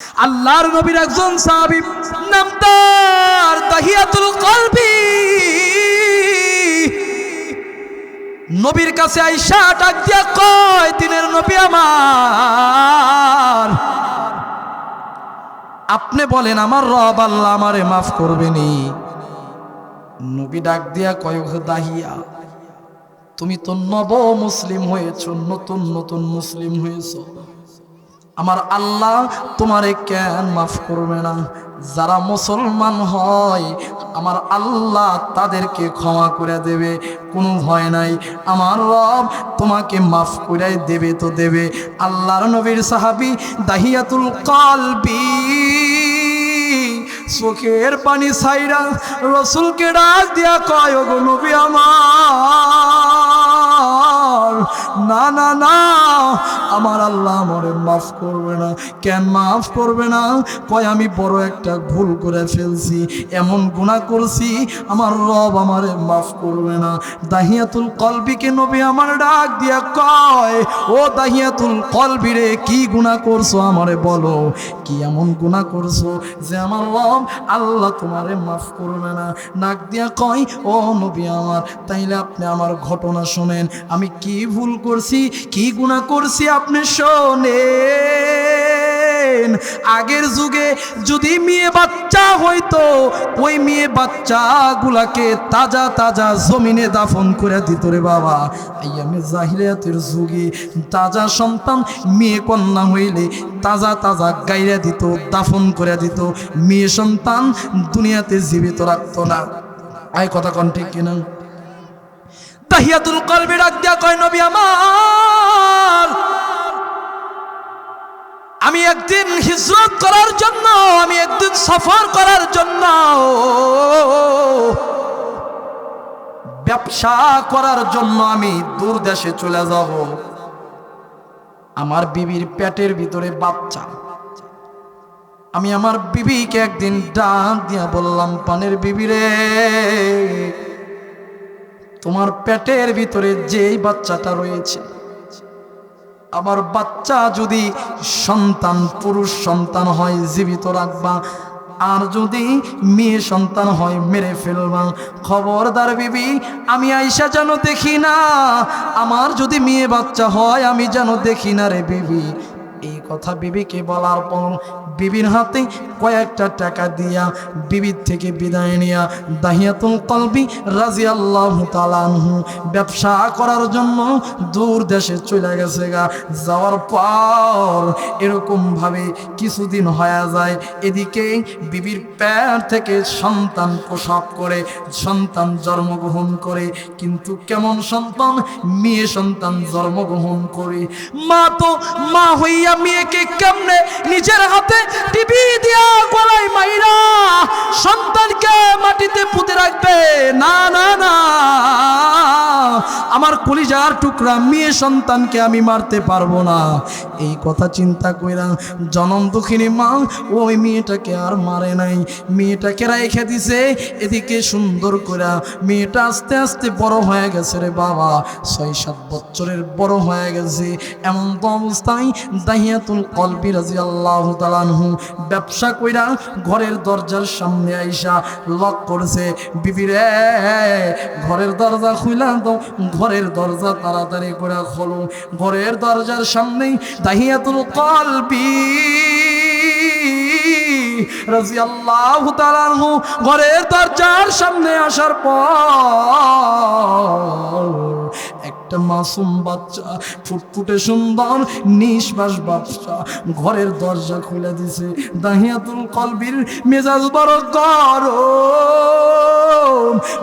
আল্লাহর নবীর একজন সাহাবী নাম তার দাহিয়াতুল কলবি নবীর কাছে আয়েশা ডাক দিয়া কয়, দিনের নবী আমার, আপনি বলেন আমার রব আল্লাহ আমারে মাফ করবেনি। নবী ডাক দিয়া কয়, দাহিয়া তুমি তো নব মুসলিম হয়েছো, নতুন নতুন মুসলিম হয়েছো, আমার আল্লাহ তোমারে কেন মাফ করবে না? যারা মুসলমান হয় আমার আল্লাহ তাদেরকে ক্ষমা করে দেবে, কোনো ভয় নাই, আমার রব তোমাকে মাফ করে দেবে তো দেবে। আল্লাহর নবীর সাহাবী দাহিয়াতুল কলবি চোখের পানি ছাইরা রাসূলকে ডাক দিয়া কয়, ওগো নবী আমার, না না না, আমার আল্লাহ আমারে মাফ করবে না। কেন মাফ করবে না? কয়, আমি বড় একটা ভুল করে ফেলছি, এমন গুনাহ করছি, আমার রব আমারে মাফ করবে না। দাহিয়াতুল কলবিকে নবী আমার ডাক দিয়া কয়, ও দাহিয়াতুল কলবি রে, কি গুনাহ করছো আমারে বলো, কি এমন গুনাহ করছো যে আমার রব আল্লাহ তোমারে মাফ করবে না? নাক দিয়া কয়, ও নবী আমার, তাইলে আপনি আমার ঘটনা শোনেন, আমি কি ভুল করছি, কি গুনাহ করছি আপনি শোনেন। আগের যুগে যদি মেয়ে বাচ্চা হইতো, ওই মেয়ে বাচ্চাগুলাকে তাজা তাজা জমিনে দাফন করে দিত রে বাবা। আইয়ামে জাহিলিয়াতের যুগে তাজা সন্তান মেয়ে কন্যা হইলে তাজা তাজা গাইরা দিত, দাফন করে দিত, মেয়ে সন্তান দুনিয়াতে জীবিত রাখতো না। আয় কথা কোন ঠিক কিনা? দাহিয়াতুল কলবি ডাক দিয়া কয়, নবী আমার, আমি একদিন হিজরত করার জন্য, আমি একদিন সফর করার জন্য, ব্যবসা করার জন্য আমি দূর দেশে চলে যাব। আমার বিবির পেটের ভিতরে বাচ্চা। আমি আমার বিবিকে একদিন ডাক দিয়া বললাম, পানের বিবি রে, তোমার পেটের ভিতরে যেই বাচ্চাটা রয়েছে, আমার বাচ্চা যদি সন্তান পুরুষ সন্তান হয় জীবিত রাখবা, আর যদি মেয়ে সন্তান হয় মেরে ফেলবা। খবরদার বিবি, আমি আয়েশা যেন দেখি না, আমার যদি মেয়ে বাচ্চা হয় আমি যেন দেখি না রে বিবি। এই কথা বিবিকে বলার পর বিবির হাতে কয়েকটা টাকা দিয়া বিবির থেকে বিদায় নিয়া দাহিয়াতুল কলবি রাদিয়াল্লাহু তাআলা আনহু ব্যবসা করার জন্য দূর দেশে চলে গেছে গা। যাওয়ার পর এরকম ভাবে কিছুদিন হয়ে যায়, এদিকে বিবির পেট থেকে সন্তান প্রসব করে, সন্তান জন্মগ্রহণ করে, কিন্তু কেমন সন্তান? মেয়ে সন্তান জন্মগ্রহণ করে। মা তো মা হইয়া মেয়েকে কেমনে নিজের হাতে টিপি দিয়া গলায় মাইরা সন্তানকে মাটিতে পুঁতে রাখবে? না না না, আমার কলিজার টুকরা মেয়ে সন্তানকে আমি মারতে পারবো না। এই কথা চিন্তা কইরা জনম দুঃখিনী মা ওই মেয়েটাকে আর মারে নাই, মেয়েটাকে রেখে দিছে। এদিকে সুন্দর করে মেয়েটা আস্তে আস্তে বড় হয়ে গেছে রে বাবা, 6-7 বছরের বড় হয়ে গেছে। এমন তো অবস্থায় দাহিয়াতুল কলবি রাদিয়াল্লাহু তাআলা আনহু ব্যবসা কইরা ঘরের দরজার সামনে আইসা লক করছে, বিবি রে ঘরের দরজা খুইলা দাও, ঘরের দরজা তাড়াতাড়ি করে খোলো। ঘরের দরজার সামনেই দাহিয়াতুল কলবি রাদিয়াল্লাহু তাআলা আনহু ঘরের দরজার সামনে আসার পর একটা মাসুম বাচ্চা, ফুটফুটে সুন্দর নিষ্পাস বাচ্চা ঘরের দরজা খুলে দিছে। দাহিয়াতুল কলবির মেজাজ বড় গরম,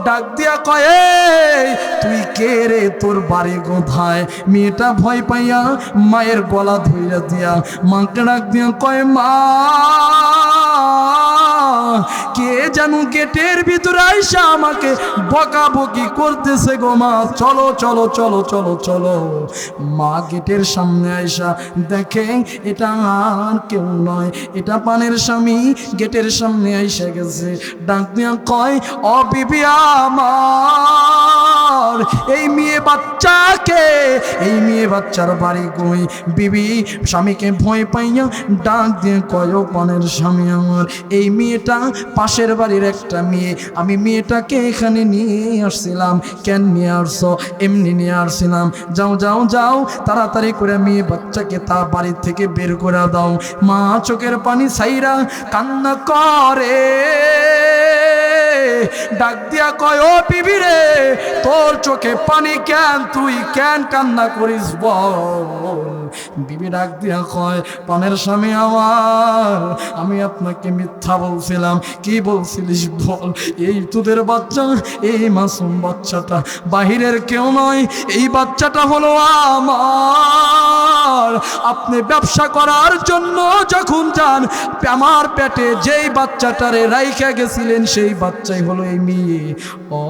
ডাক দিয়া কয়, তুই কে রে, তোর বাড়ি কোথায়? মেয়েটা ভয় পাইয়া মায়ের গলা ধইরা দিয়া মাকে ডাক দিয়া কয়, মা, কে যেন গেটের ভিতরে আইসা আমাকে বকাবকি করতেছে গো মা, চলো চলো চলো চলো চলো। মা গেটের সামনে আইসা দেখে এটা আর কেউ নয়, এটা পানের স্বামী গেটের সামনে আইসা গেছে। ডাক দিয়া কয়, ও বিবি আমার, আমার এই মেয়ে বাচ্চাকে, এই মেয়ে বাচ্চার বাড়ি কই? বিবি স্বামীকে ভয় পাইয়া ডাক দিয়ে কয়, ও পানের স্বামী আমার, এই মেয়েটা পাশের বাড়ির একটা মেয়ে, আমি মেয়েটাকে এখানে নিয়ে আসছিলাম। কেন নিয়ে আসছো? এমনি নিয়ে আসছিলাম। যাও যাও যাও, তাড়াতাড়ি করে মেয়ে বাচ্চাকে তা বাড়ির থেকে বের করে দাও। মা চোখের পানি ছাইরা কান্না করে, ডাক দিয়া কয়, ও বিবি রে, তোর চোখে পানি কেন? তুই কেন কান্না করিস বল? বিবি ডাক দিয়া কয়, পানের স্বামী আমার, আমি আপনাকে মিথ্যা বলছিলাম। কি বলছিলিস বল? এই তোদের বাচ্চা, এই মাসুম বাচ্চাটা বাহিরের কেউ নয়, এই বাচ্চাটা হলো আমার। আপনি ব্যবসা করার জন্য যখন যান, আমার পেটে যেই বাচ্চাটারে রাইখা গেছিলেন সেই বাচ্চাই হলো এই মেয়ে। ও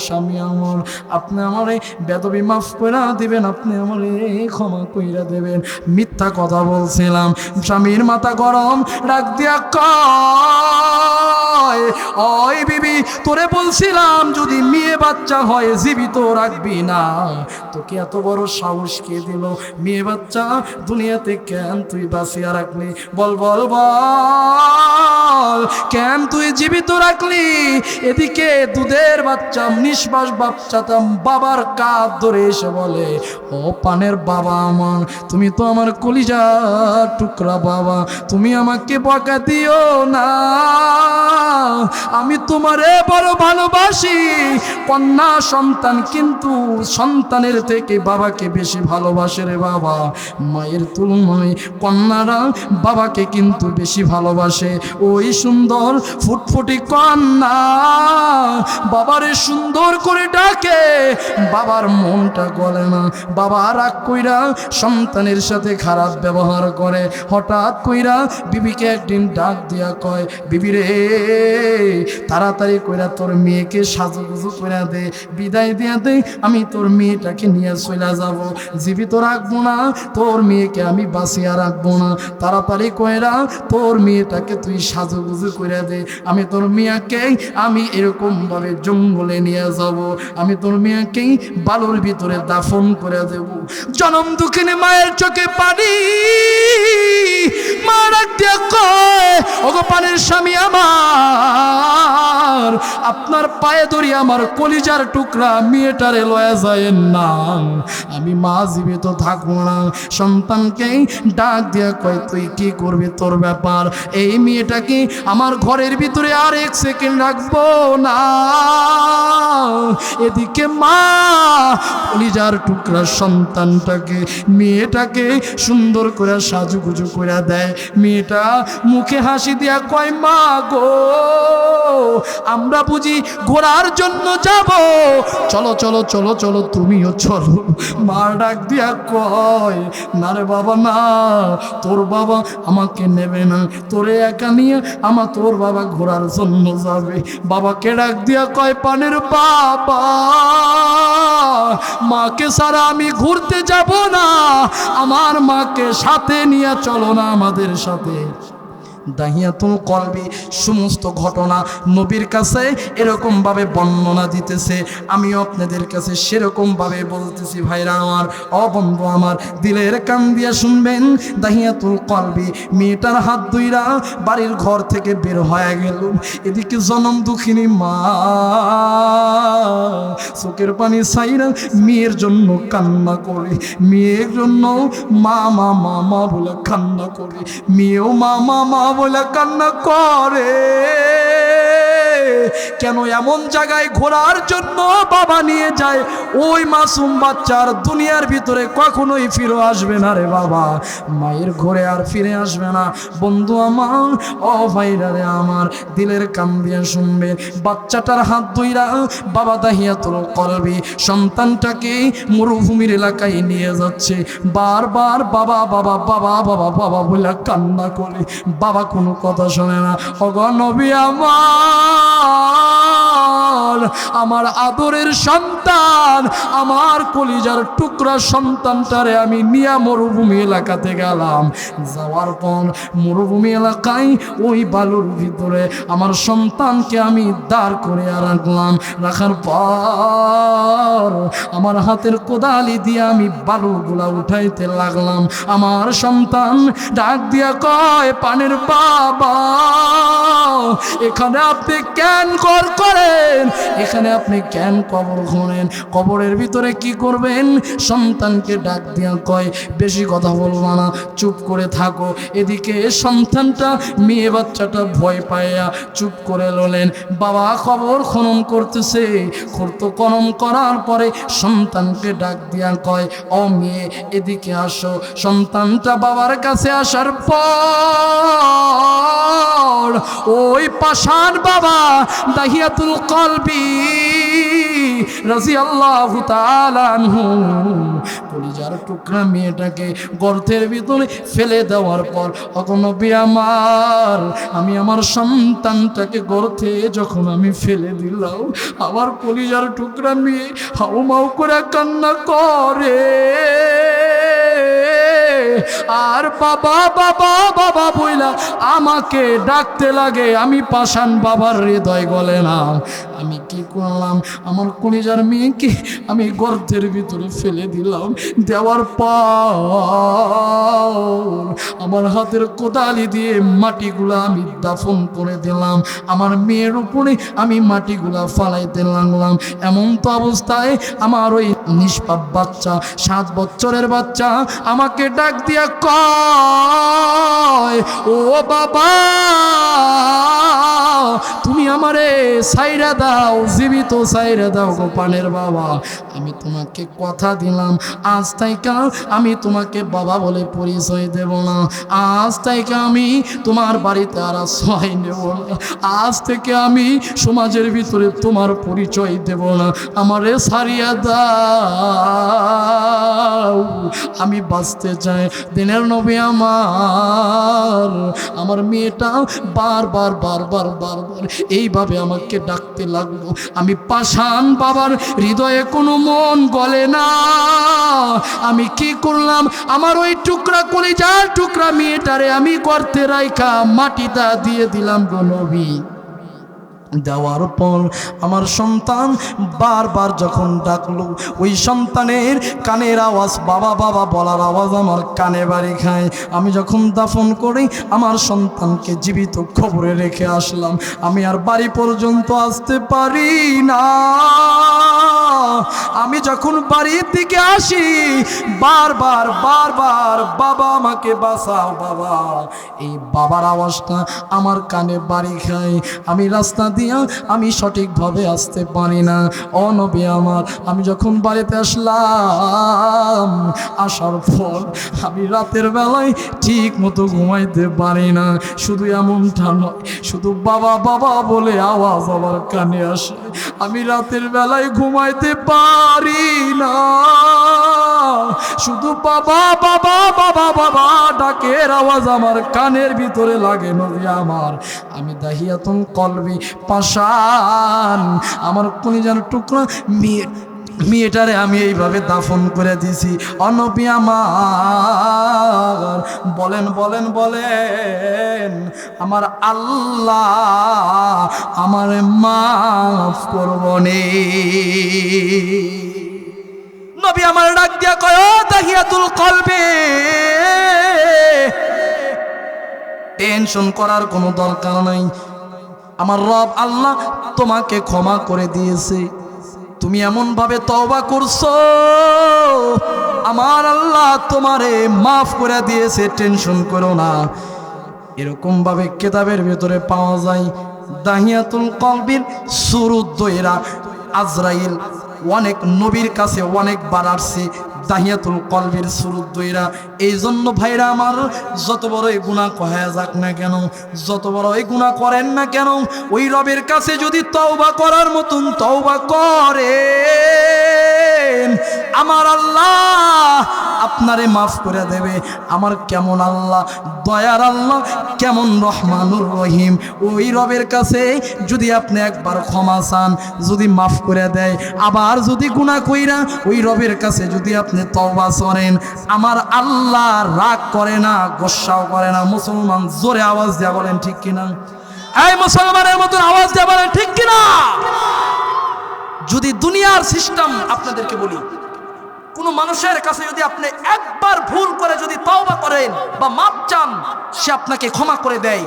স্বামী আমার, আপনি আমারে বেদবি মাফ করে দিবেন, আপনি আমারে ক্ষমা কইরা দেবেন। মিথ্যা কথা বলছিলাম। স্বামীর মাথা গরম, ডাক দিয়া কয়, ওই বিবি, তোরে বলছিলাম যদি মেয়ে বাচ্চা হয় জীবিত রাখবি না। তোকে এত বড় সাহস কে দিল? মেয়ে বাচ্চা দুনিয়াতে কেন তুই বাঁচিয়া রাখলি? বল বল বল, কেন তুই জীবিত রাখলি? এদিকে দুধের বাচ্চা, নিঃশ্বাস বাচ্চাটা বাবার কাঁধ ধরে এসে বলে, ও পানের বাবা আমার, তুমি তো আমার কলিজার টুকরা বাবা, তুমি আমাকে বকা দিও না, আমি তোমারে বড় ভালোবাসি। কন্যা সন্তান কিন্তু সন্তানের থেকে বাবাকে বেশি ভালোবাসে রে বাবা। মায়ের তুলনায় কন্যারা বাবাকে কিন্তু বেশি ভালোবাসে। ওই সুন্দর ফুটফুটি কন্যা বাবারে সুন্দর করে ডাকে, বাবার মনটা গলে না। বাবা রাগ কইরা সন্তানের সাথে খারাপ ব্যবহার করে। হঠাৎ কইরা বিবিকে একদিন ডাক দিয়া কয়, বিবি রে, তাড়াতাড়ি কইরা তোর মেয়েকে সাজুগুজু কইরা দে, বিদায় দিয়া দে, আমি তোর মেয়েটাকে নিয়ে চলে যাব, জীবিত রাখবো না, তোর মেয়েকে আমি বাঁচিয়া রাখবো না। তাড়াতাড়ি কইরা তোর মেয়েটাকে তুই সাজুগুজু কইরা দে, আমি তোর মেয়েকে আমি এরকম ভাবে জঙ্গলে নিয়ে যাব, আমি তোর মেয়েকেই বালুর ভিতরে দাফন করে দেব। জনম দুঃখিনী মায়ের চোখে পানি, মা ডাক দিয়া কয়, ওগো পানের স্বামী আমার, আপনার পায়ে ধরি আমার কলিজার টুকরা মেয়েটারে লয়া যায় না, আমি মা জীবিত থাকবো না। সন্তানকে ডাক দিয়া কয়, তুই কি করবি? তোর ব্যাপার। এই মেয়েটাকে আমার ঘরের ভিতরে আর এক সেকেন্ড রাখবো না। এদিকে মা কলিজার টুকরা সন্তানটাকে, মেয়েটাকে সুন্দর করে সাজুগুজু করে দেয়। মেয়েটা মুখে হাসি দিয়া কয়, মা গো, আমরা বুঝি ঘোরার জন্য যাব? চলো চলো চলো চলো, তুমিও চলো। মা ডাক দিয়া কয়, না রে বাবা না, তোর বাবা আমাকে নেবে না, তোরে একা নিয়ে তোর বাবা ঘোরার জন্য যাবে। বাবাকে ডাক দিয়া কয়, পানের বাবা, মাকে ছাড়া আমি ঘুরতে যাব না, আমার মাকে সাথে নিয়ে চলো না আমাদের সাথে। দাহিয়াতুল কলবি সমস্ত ঘটনা নবীর কাছে এরকম ভাবে বর্ণনা দিতেছে, আমিও আপনাদের কাছে সেরকম ভাবে বলতেছি। ভাইরা আমার, ও বন্ধু আমার, দিলের কান দিয়া শুনবেন। দাহিয়াতুল কলবি মেয়েটার হাত ধইরা বাড়ির ঘর থেকে বের হয়ে গেল। এদিকে জনম দুঃখিনী মা চোখের পানি ছাইরা মেয়ের জন্য কান্না করে, মেয়ের জন্য মা মা মা মা বলে কান্না করে, মেয়েও মা মা মা বলে কান্না করে। কেন এমন জায়গায় ঘোরার জন্য বাবা নিয়ে যায়, ওই মাসুম বাচ্চার দুনিয়ার ভিতরে কখনোই ফিরে আসবে না রে বাবা, মায়ের ঘরে আর ফিরে আসবে না। বন্ধু আমার, ও ভাইরা রে আমার, দিলের কান দিয়ে শুনবে। বাচ্চাটার হাত ধইরা বাবা দাহিয়াতুল কলবি সন্তানটাকে মরুভূমির এলাকায় নিয়ে যাচ্ছে। বারবার বাবা বাবা বাবা বাবা বাবা বলে কান্না করে, বাবা কোনো কথা শোনে না। ওগো নবী আমার, আমার আদরের সন্তান, আমার কলিজার টুকরা সন্তানটারে আমি নিয়া মরুভূমি এলাকাতে গেলাম। যাওয়ার পর মরুভূমি এলাকায় ওই বালুর ভিতরে আমার সন্তানকে আমি দাঁড় করে রাখলাম। রাখার পর আমার হাতের কোদালি দিয়ে আমি বালুগুলা উঠাইতে লাগলাম। আমার সন্তান ডাক দিয়া কয়, পানের বাবা, এখানে আপনি কেন ঘর করেন? এখানে আপনি কেন কবর খোঁড়েন? কবরের ভিতরে কি করবেন? সন্তানকে ডাক দিয়া কয়, বেশি কথা বলবা না, চুপ করে থাকো। এদিকে সন্তানটা, মেয়ে বাচ্চাটা ভয় পাইয়া চুপ করে রলেন। বাবা কবর খনন করতেছে। খনন করার পরে সন্তানকে ডাক দিয়া কয়, ও মেয়ে এদিকে আসো। সন্তানটা বাবার কাছে আসার পর ওই পাষাণ বাবা দাহিয়াতুল কলবি রাদিয়াল্লাহু তাআলা আনহু কলিজার টুকরা মেয়েটাকে গর্তের ভিতরে ফেলে দেওয়ার পর, ওগো নবী আমার, আমি আমার সন্তানটাকে গর্তে যখন আমি ফেলে দিলাম, আমার কলিজার টুকরা মেয়ে হাউমাউ করে কান্না করে আর বাবা বাবা বাবা বইলা আমাকে ডাকতে লাগে। আমি পাষাণ বাবার হৃদয় গলে না। আমি কি করলাম? আমার কলিজার মেয়েকে আমি গর্তের ভিতরে ফেলে দিলাম। দেওয়ার পর আমার হাতের কোদালি দিয়ে মাটিগুলা আমি দাফন করে দিলাম। আমার মেয়ের উপরে আমি মাটিগুলা ফালাইতে লাগলাম। এমন তো অবস্থায় আমার ওই নিষ্পাপ বাচ্চা, 7 বছরের বাচ্চা আমাকে ডাক দিয়া কয়, ও বাবা, তুমি আমারে সাইরা দাও, জীবিত সাইরা দাও গো পানের বাবা। আমি তোমাকে কথা দিলাম, আজ থেকে আমি তোমাকে বাবা বলে পরিচয় দেব না। আজ থেকে আমি তোমার বাড়িতে আর আশ্রয় নেব না। আজ থেকে আমি সমাজের ভিতরে তোমার পরিচয় দেব না। আমারে সারিয়া দাও, আমি বাঁচতে চাই। দিনের নবী আমার মেয়েটা বারবার বারবার বারবার এইভাবে আমাকে ডাকতে লাগলো। আমি পাষাণ বাবার হৃদয়ে কোনো মন গলে না। আমি কি করলাম? আমার ওই টুকরা কলিজার টুকরা মেয়েটারে আমি গর্তে রাইখা মাটিটা দিয়ে দিলাম গো নবী। দেওয়ার পর আমার সন্তান বারবার যখন ডাকলো, ওই সন্তানের কানের আওয়াজ, বাবা বাবা বলার আওয়াজ আমার কানে বাড়ি খায়। আমি যখন দাফন করি আমার সন্তানকে জীবিত কবরে রেখে আসলাম। আমি আর বাড়ি পর্যন্ত আসতে পারি না। আমি যখন বাড়ির দিকে আসি বারবার বারবার, বাবা আমাকে বাঁচাও বাবা, এই বাবার আওয়াজটা আমার কানে বাড়ি খায়। আমি রাস্তা দিয়া আমি সঠিকভাবে আসতে পারি না। ও নবী আমার, আমি যখন বাড়িতে আসলাম, আসার পর আমি রাতের বেলায় ঠিক মতো ঘুমাইতে পারি না। শুধু এমনটা নয়, শুধু বাবা বাবা বলে আওয়াজ আমার কানে আসে। আমি রাতের বেলায় ঘুমাইতে পারি না। শুধু বাবা বাবা বাবা বাবা ডাকের আওয়াজ আমার কানের ভিতরে লাগে নবী আমার। আমি দাহিয়াতুল কলবি পাষাণ আমার কলিজার টুকরা মেয়েটারে আমি এইভাবে দাফন করে দিছি। নবী আমার, বলেন বলেন বলেন, আমার আল্লাহ আমার মাফ করবনে? নবী আমার ডাক দিয়া কয়, ও দাহিয়াতুল কলবি, টেনশন করার কোনো দরকার নাই। আমার রব আল্লাহ তোমাকে ক্ষমা করে দিয়েছে। তুমি এমন ভাবে তওবা করছো, আমার আল্লাহ তোমারে মাফ করে দিয়েছে, টেনশন করো না। এরকম ভাবে কিতাবের ভিতরে পাওয়া যায়। দাহিয়াতুল কলবির সুরুদ্দয়রা, আজরাইল অনেক নবীর কাছে অনেকবার আসছে দাহিয়াতুল কলবির সুরুদ্দয়রা। এই জন্য ভাইরা আমার, যত বড়ই গুনাহ হয়ে যাক না কেন, যত বড়ই গুনাহ করেন না কেন, ওই রবের কাছে যদি তওবা করার মতন তওবা করে, দিবেন, আমার আল্লাহ আপনারে মাফ করে দেবে। আমার কেমন আল্লাহ, দয়ার আল্লাহ, কেমন রহমানুর রহিম। ওই রবের কাছে যদি আপনি একবার ক্ষমা চান, যদি মাফ করে দেয়, আবার যদি গুনাহ কইরা ওই রবের কাছে যদি আপনি তওবা করেন, আমার আল্লাহ রাগ করে না, গোসাও করে না। মুসলমান জোরে আওয়াজ দিয়ে বলেন ঠিক কিনা? এই মুসলমানের মতন আওয়াজ দিয়ে বলেন ঠিক কিনা? যদি দুনিয়ার সিস্টেম আপনাদেরকে বলি, কোন মানুষের কাছে যদি আপনি একবার ভুল করে যদি তওবা করেন বা মাপ চান, সে আপনাকে ক্ষমা করে দেয়।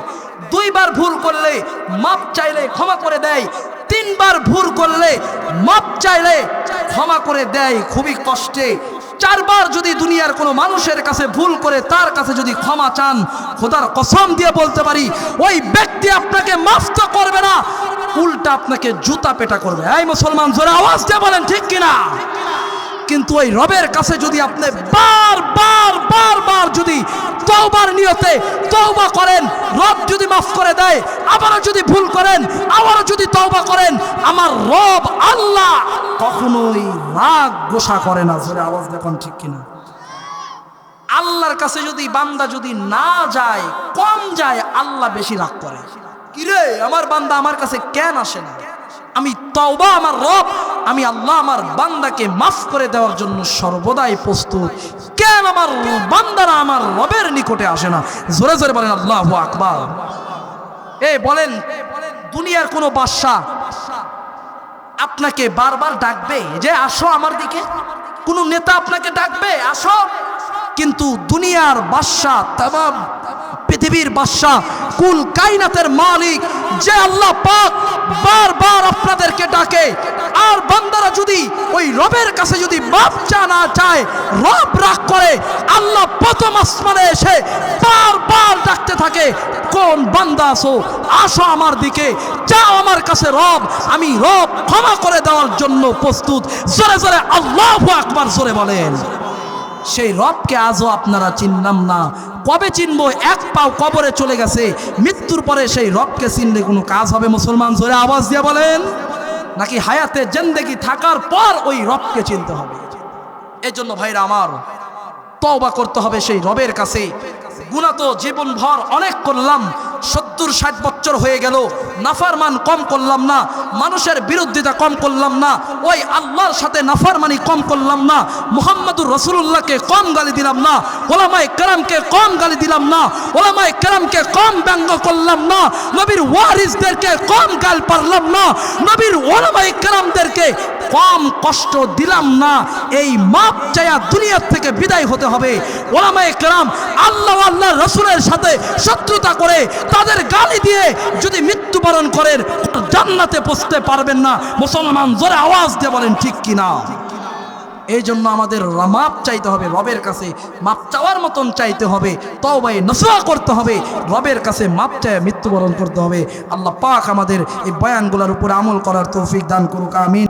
দুইবার ভুল করলে মাপ চাইলে ক্ষমা করে দেয়। তিনবার ভুল করলে মাপ চাইলে ক্ষমা করে দেয় খুবই কষ্টে। চারবার যদি দুনিয়ার কোনো মানুষের কাছে ভুল করে তার কাছে যদি ক্ষমা চান, খোদার কসম দিয়ে বলতে পারি ওই ব্যক্তি আপনাকে মাফ তো করবে না, উল্টা আপনাকে জুতা পেটা করবে। এই মুসলমান জোরে আওয়াজ দিয়ে বলেন ঠিক কিনা? কিন্তু ওই রবের কাছে যদি আপনি বারবার যদি তওবার নিয়তে তওবা করেন, রব যদি মাফ করে দেয়, আবারও যদি ভুল করেন, আবারও যদি তওবা করেন, আমার রব আল্লাহ কখনোই রাগ গোসা করে না। জোরে আওয়াজ দেখুন ঠিক কিনা? আল্লাহর কাছে যদি বান্দা যদি না যায়, কম যায়, আল্লাহ বেশি রাগ করে। কিরে আমার বান্দা আমার কাছে কেন আসে না? আমি তওবা, আমার রব, আমি আল্লাহ আমার বান্দাকে মাফ করে দেওয়ার জন্য সর্বদাই প্রস্তুত। কেন আমার বান্দারা আমার রবের নিকটে আসে না? জোরে জোরে বলেন আল্লাহু আকবার। এই বলেন, দুনিয়ার কোন বাদশা আপনাকে বারবার ডাকবে যে আসো আমার দিকে? কোন নেতা আপনাকে ডাকবে আসো? কিন্তু দুনিয়ার বাদশা, তামাম পৃথিবীর বাদশা, কুল কায়নাতের মালিক যে আল্লাহ পাক বারবার আপনাদেরকে ডাকে। আর বান্দারা যদি ওই রবের কাছে যদি মাফ না চায়, রব রাগ করে। আল্লাহ প্রথম আসমানে এসে বারবার ডাকতে থাকে, কোন বান্দা আছো? আসো আমার দিকে, যাও আমার কাছে। রব, আমি রব ক্ষমা করে দেওয়ার জন্য প্রস্তুত। জোরে জোরে আল্লাহু আকবার জোরে বলেন। সেই রবকে আজও আপনারা চিনলাম না। কবে চিনবো? এক পাও কবরে চলে গেছে, মৃত্যুর পরে সেই রবকে চিনলে কোনো কাজ হবে? মুসলমান জোরে আওয়াজ দিয়ে বলেন। নাকি হায়াতে জিন্দেগি থাকার পর ওই রবকে চিনতে হবে? এই জন্য ভাইরা আমার, তওবা করতে হবে সেই রবের কাছে। গুনাহ তো জীবনভর অনেক করলাম, 70-60 বছর হয়ে গেল, নাফরমান কম করলাম না, মানুষের বিরোধিতা কম করলাম না, ওই আল্লাহর সাথে নাফরমানি কম করলাম না, মুহাম্মদুর রাসূলুল্লাহকে কম গালি দিলাম না, ওলামায়ে কেরামকে কম গালি দিলাম না, ওলামায়ে কেরামকে কম ব্যঙ্গ করলাম না, নবীর ওয়ারিসদেরকে কম গাল পারলাম না, নবীর ওলামায়ে কেরামদেরকে কম কষ্ট দিলাম না। এই মাপ চায়া দুনিয়ার থেকে বিদায় হতে হবে। ওলামায়ে কেরাম আল্লাহ আল্লাহর রাসূলের সাথে শত্রুতা করে, তাদের গালি দিয়ে যদি মৃত্যুবরণ করেন, জান্নাতে পৌঁছতে পারবেন না। মুসলমান জোরে আওয়াজ দিয়ে বলেন ঠিক কিনা? এই জন্য আমাদের মাপ চাইতে হবে রবের কাছে, মাপ চাওয়ার মতন চাইতে হবে, তওবায়ে নসুহা করতে হবে, রবের কাছে মাপ চায় মৃত্যুবরণ করতে হবে। আল্লাহ পাক আমাদের এই বয়ানগুলোর উপরে আমল করার তৌফিক দান করুক, আমিন।